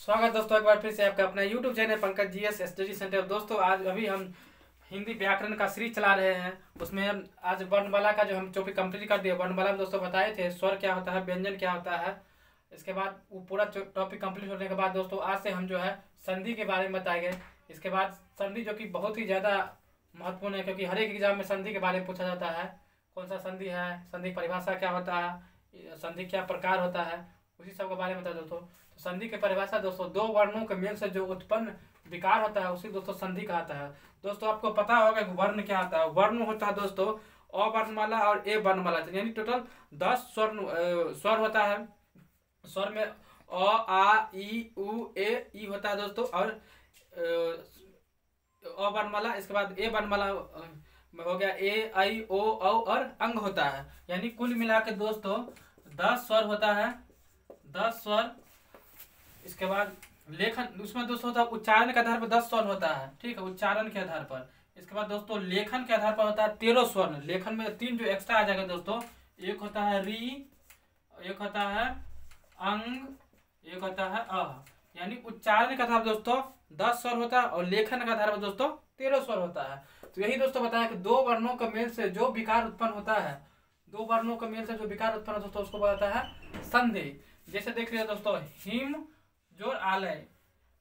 स्वागत दोस्तों एक बार फिर से आपका अपना YouTube channel Pankaj GS study centre. दोस्तों आज अभी हम हिंदी व्याकरण का सीरीज चला रहे हैं। उसमें हम आज वर्णमाला का जो हम टॉपिक कंप्लीट कर दिए। वर्णमाला में दोस्तों बताए थे स्वर क्या होता है, व्यंजन क्या होता है। इसके बाद वो पूरा टॉपिक कंप्लीट होने के बाद दोस्तों आज से हम जो है संधि के बारे में बताएंगे। इसके बाद संधि जो कि बहुत ही ज़्यादा महत्वपूर्ण है, क्योंकि हर एक एग्जाम में संधि के बारे में पूछा जाता है। कौन सा संधि है, संधि परिभाषा क्या होता है, संधि क्या प्रकार होता है, उसी सब के बारे में बता दोस्तों। तो संधि की परिभाषा दोस्तों दो वर्णों के मेल से जो उत्पन्न विकार होता है उसी दोस्तों संधि कहता है। दोस्तों आपको पता होगा कि वर्ण क्या होता है। वर्ण होता है दोस्तों अ वर्णमाला और ए वर्णमाला, यानी टोटल 10 स्वर होता है। स्वर में अ आ ई उ ए ई होता है दोस्तों, और अ वर्णमाला, इसके बाद ए वर्णमाला हो गया ए आई ओ औ और अंग होता है। यानी कुल मिला के दोस्तों 10 स्वर होता है, 10 स्वर। इसके बाद लेखन उसमें दोस्तों होता है उच्चारण के आधार पर 10 स्वर होता है, ठीक है, उच्चारण के आधार पर। इसके बाद दोस्तों लेखन के आधार पर होता है 13 स्वर्ण। लेखन में 3 जो एक्स्ट्रा आ जाएगा दोस्तों, एक होता है री, एक होता है अंग, एक होता है अ। यानी उच्चारण के आधार पर दोस्तों 10 स्वर होता है और लेखन के आधार पर दोस्तों 13 स्वर होता है। तो यही दोस्तों बताया कि दो वर्णों के मेल से जो विकार उत्पन्न होता है, दो वर्णों के मेल से जो विकार उत्पन्न होता है उसको बताता है संधि। जैसे देख रहे हैं दोस्तों हिम जोर आलय,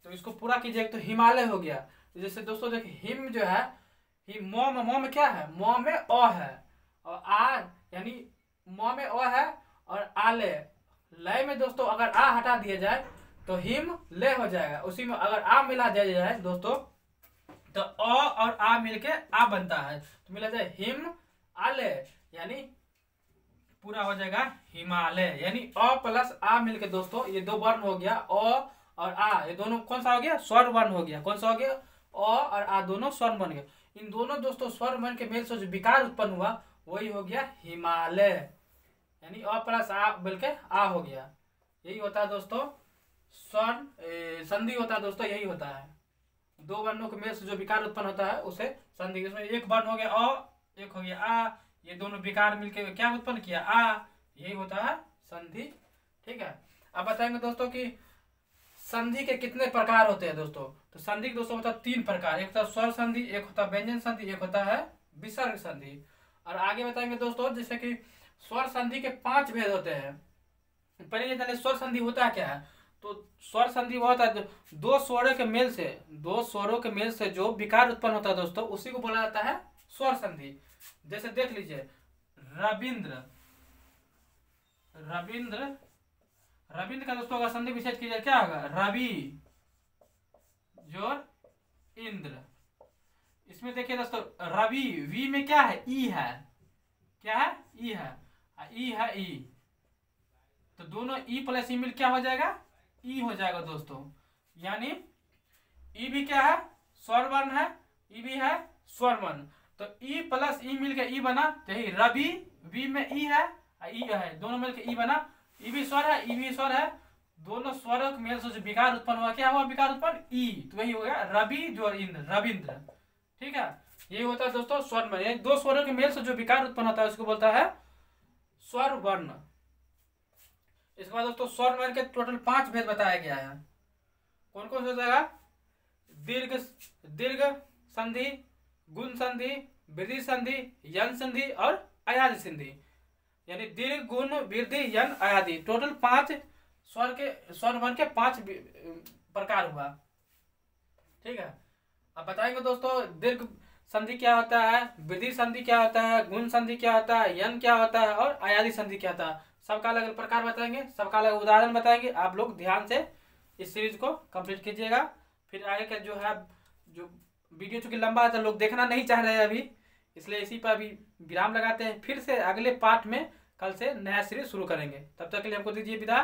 तो इसको पूरा कीजिए तो हिमालय हो गया। तो जैसे दोस्तों देखिए हिम जो है, हिम मो में क्या है, मो में अ है, और आ यानी मो में अ है, और आलय लय में दोस्तों अगर आ हटा दिया जाए तो हिम ले हो जाएगा। उसी में अगर आ मिला दिया जाए दोस्तों तो अ और आ मिलके आ बनता है, तो मिला जाए हिम आलय, यानी पूरा हो जाएगा हिमालय। यानी अ प्लस आ मिलके दोस्तों ये दो वर्ण हो गया, अ और आ, ये दोनों कौन सा हो गया, स्वर वर्ण हो गया। कौन सा हो गया, अ और आ दोनों स्वर बन गए। इन दोनों दोस्तों स्वर वर्ण के मेल से जो विकार उत्पन्न हुआ वही हो गया हिमालय, यानी अ प्लस आ मिलके आ हो गया। यही होता है दोस्तों स्वर संधि होता है दोस्तों, यही होता है। दो वर्णों के मेल से जो विकार उत्पन्न होता है उसे संधि। इसमें एक वर्ण हो गया अ, एक हो गया आ, ये दोनों विकार मिलके क्या उत्पन्न किया, आ, यही होता है संधि, ठीक है। अब बताएंगे दोस्तों कि संधि के कितने प्रकार होते हैं दोस्तों। तो संधि के दोस्तों होता है 3 प्रकार, एक होता है स्वर संधि, एक होता है व्यंजन संधि, एक होता है विसर्ग संधि। और आगे बताएंगे दोस्तों जैसे कि स्वर संधि के 5 भेद होते हैं। पहले ये जाने स्वर संधि होता क्या है। तो स्वर संधि वो होता है दो स्वरों के मेल से, दो स्वरों के मेल से जो विकार उत्पन्न होता है दोस्तों उसी को बोला जाता है स्वर संधि। जैसे देख लीजिए रविंद्र, रविंद्र, रविंद्र का दोस्तों अगर संधि विच्छेद कीजिए क्या होगा, रवि जोर इंद्र। इसमें देखिए दोस्तों रवि, वी में क्या है, ई है, क्या है, ई है, ई है ई, तो दोनों ई प्लस ई मिल क्या हो जाएगा, ई हो जाएगा दोस्तों। यानी ई भी क्या है, स्वर वर्ण है, ई भी है स्वर वर्ण, तो ई प्लस ई मिलके ई बना, तो यही रवि, वी में ई है, ई है, दोनों मिलके ई बना। ई भी स्वर है, ई भी स्वर है, दोनों स्वरों के मेल से जो विकार उत्पन्न हुआ, क्या हुआ विकार उत्पन्न, ई, तो वही हो गया रवि जो इंद्र, रविंद्र, ठीक है। यही होता है दोस्तों स्वर वर्ण, यानी दो स्वरों के मेल से जो विकार उत्पन्न होता है उसको बोलता है स्वर वर्ण। इसके बाद दोस्तों स्वर वर्ण के टोटल 5 भेद बताया गया है। कौन कौन सा हो जाएगा, दीर्घ, दीर्घ संधि, गुण संधि, वृद्धि संधि, यन संधि और अयादि संधि। यानी दीर्घ, गुण, वृद्धि, यन, अयादि, टोटल 5 स्वर वर्ण के 5 प्रकार हुआ, ठीक है। अब बताएंगे दोस्तों दीर्घ संधि क्या होता है, वृद्धि संधि क्या होता है, गुण संधि क्या होता है, यन क्या होता है और अयादि संधि क्या होता है। सबका अलग अलग प्रकार बताएंगे, सबका अलग उदाहरण बताएंगे। आप लोग ध्यान से इस सीरीज को कंप्लीट कीजिएगा। फिर आगे का जो है, जो वीडियो चूंकि लंबा है तो लोग देखना नहीं चाह रहे हैं अभी, इसलिए इसी पर अभी विराम लगाते हैं। फिर से अगले पार्ट में कल से नया सीरीज शुरू करेंगे। तब तक के लिए हमको दीजिए विदा।